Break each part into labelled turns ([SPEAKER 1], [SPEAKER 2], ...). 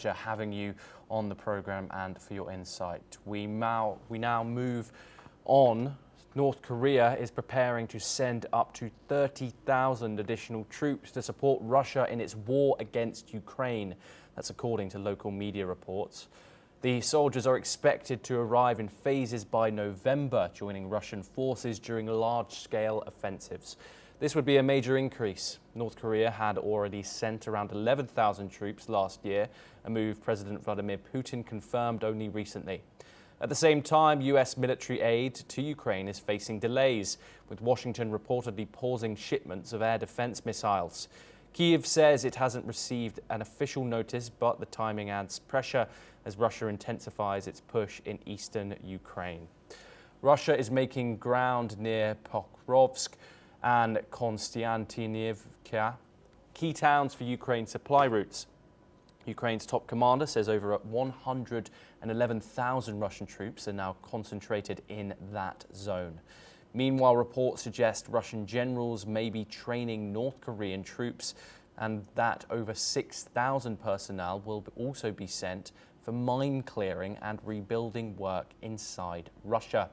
[SPEAKER 1] having you on the program and for your insight. We now move on. North Korea is preparing to send up to 30,000 additional troops to support Russia in its war against Ukraine. That's according to local media reports. The soldiers are expected to arrive in phases by November, joining Russian forces during large-scale offensives. This would be a major increase. North Korea had already sent around 11,000 troops last year, a move President Vladimir Putin confirmed only recently. At the same time, US military aid to Ukraine is facing delays, with Washington reportedly pausing shipments of air defense missiles. Kyiv says it hasn't received an official notice, but the timing adds pressure as Russia intensifies its push in eastern Ukraine. Russia is making ground near Pokrovsk and Konstantinivka, key towns for Ukraine's supply routes. Ukraine's top commander says over 111,000 Russian troops are now concentrated in that zone. Meanwhile, reports suggest Russian generals may be training North Korean troops and that over 6,000 personnel will also be sent for mine clearing and rebuilding work inside Russia.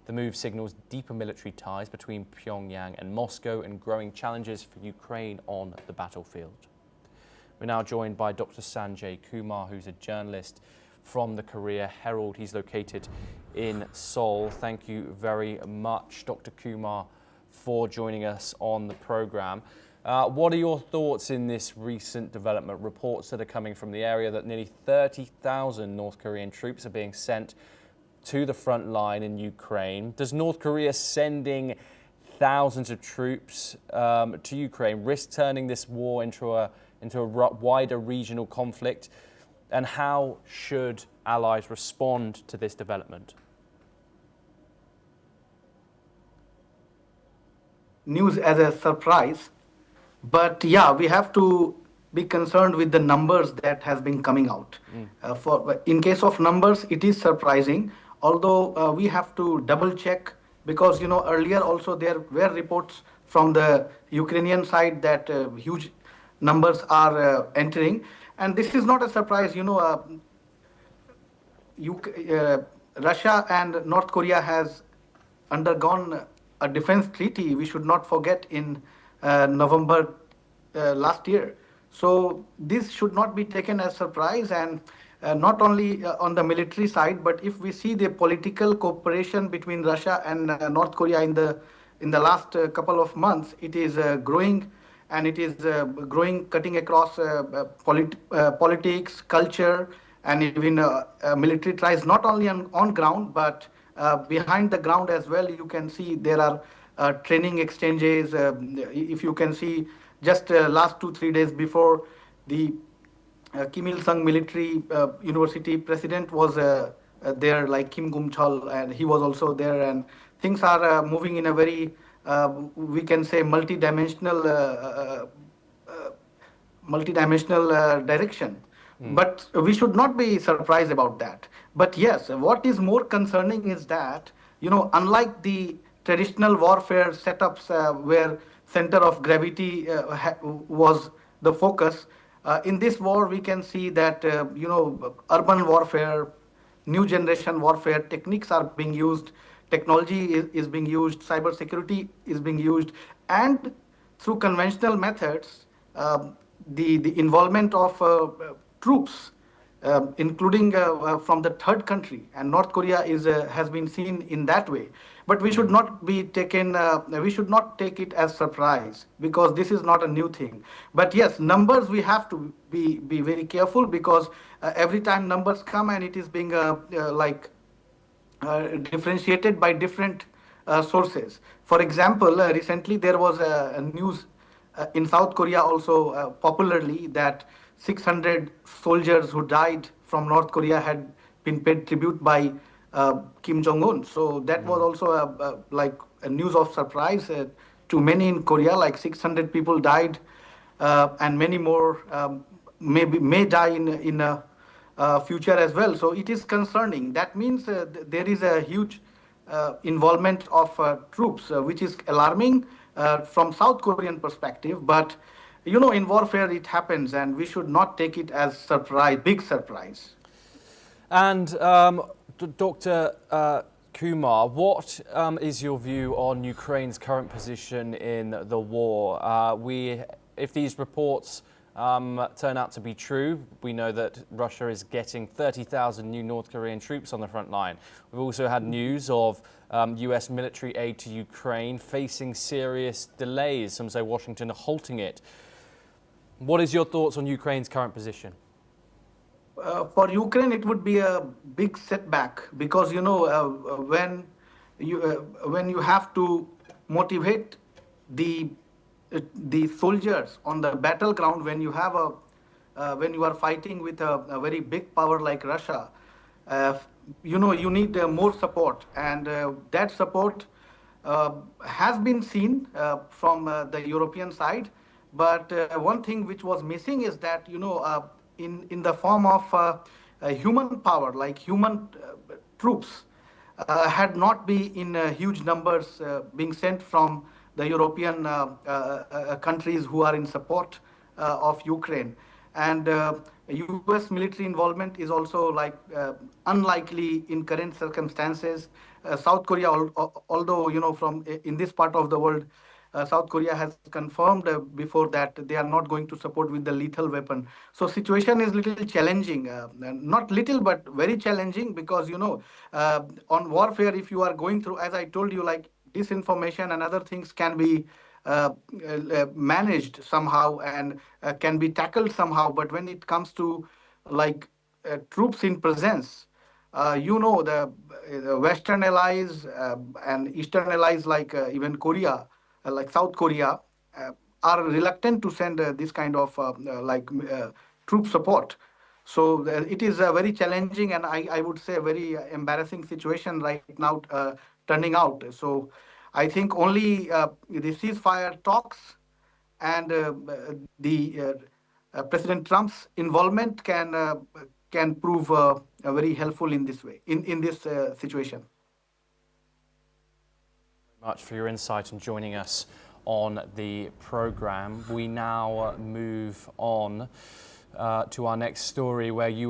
[SPEAKER 1] The move signals deeper military ties between Pyongyang and Moscow and growing challenges for Ukraine on the battlefield. We're now joined by Dr. Sanjay Kumar, who's a journalist from the Korea Herald. He's located in Seoul. Thank you very much, Dr. Kumar, for joining us on the program. What are your thoughts in this recent development? Reports that are coming from the area that nearly 30,000 North Korean troops are being sent to the front line in Ukraine. Does North Korea sending thousands of troops to Ukraine risk turning this war into a wider regional conflict? And how should allies respond to this development?
[SPEAKER 2] News as a surprise, but yeah, we have to be concerned with the numbers that has been coming out. In case of numbers, it is surprising, although we have to double check, because earlier also there were reports from the Ukrainian side that huge numbers are entering, and this is not a surprise. Russia and North Korea has undergone a defense treaty, we should not forget, in November last year. So this should not be taken as surprise, and not only on the military side, but if we see the political cooperation between Russia and North Korea in the last couple of months, it is growing, and it is growing, cutting across politics, culture, and even military ties, not only on ground, but behind the ground as well. You can see there are training exchanges. If you can see, just last 2-3 days before, the Kim Il-sung Military University president was there, like Kim Gum-chol, and he was also there, and things are moving in a very, we can say, multi-dimensional direction. But we should not be surprised about that. But yes, what is more concerning is that, unlike the traditional warfare setups where center of gravity was the focus, in this war we can see that, urban warfare, new generation warfare techniques are being used, technology is being used, cybersecurity is being used, and through conventional methods, the involvement of troops, including from the third country, and North Korea has been seen in that way. But we should not be taken. We should not take it as surprise, because this is not a new thing. But yes, numbers, we have to be very careful, because every time numbers come, and it is being differentiated by different sources. For example, recently there was a news in South Korea also popularly that 600 soldiers who died from North Korea had been paid tribute by Kim Jong-un. So that was also a news of surprise to many in Korea. Like 600 people died, and many more may die in future as well. So it is concerning. That means there is a huge involvement of troops, which is alarming from South Korean perspective. But in warfare it happens, and we should not take it as big surprise.
[SPEAKER 1] And Dr. Kumar, what is your view on Ukraine's current position in the war? If these reports turn out to be true, we know that Russia is getting 30,000 new North Korean troops on the front line. We've also had news of US military aid to Ukraine facing serious delays. Some say Washington halting it. What is your thoughts on Ukraine's current position?
[SPEAKER 2] For Ukraine, it would be a big setback because when you have to motivate the the soldiers on the battleground, when you are fighting with a very big power like Russia, uh, you need more support, and that support has been seen from the European side. But one thing which was missing is that in the form of human power, like human troops, had not been in huge numbers being sent from the European countries who are in support of Ukraine. And US military involvement is also unlikely in current circumstances. South Korea, although from in this part of the world, South Korea has confirmed before that they are not going to support with the lethal weapon. So situation is little challenging, not little but very challenging, because on warfare, if you are going through, as I told you, like disinformation and other things can be managed somehow and can be tackled somehow. But when it comes to like troops in presence, the Western allies and Eastern allies, like even Korea, like South Korea, uh, are reluctant to send this kind of troop support. So it is very challenging, and I would say a very embarrassing situation right now turning out. So I think only the ceasefire talks and the President Trump's involvement can prove very helpful in this way, in this situation.
[SPEAKER 1] Much for your insight and joining us on the program. We now move on to our next story, where you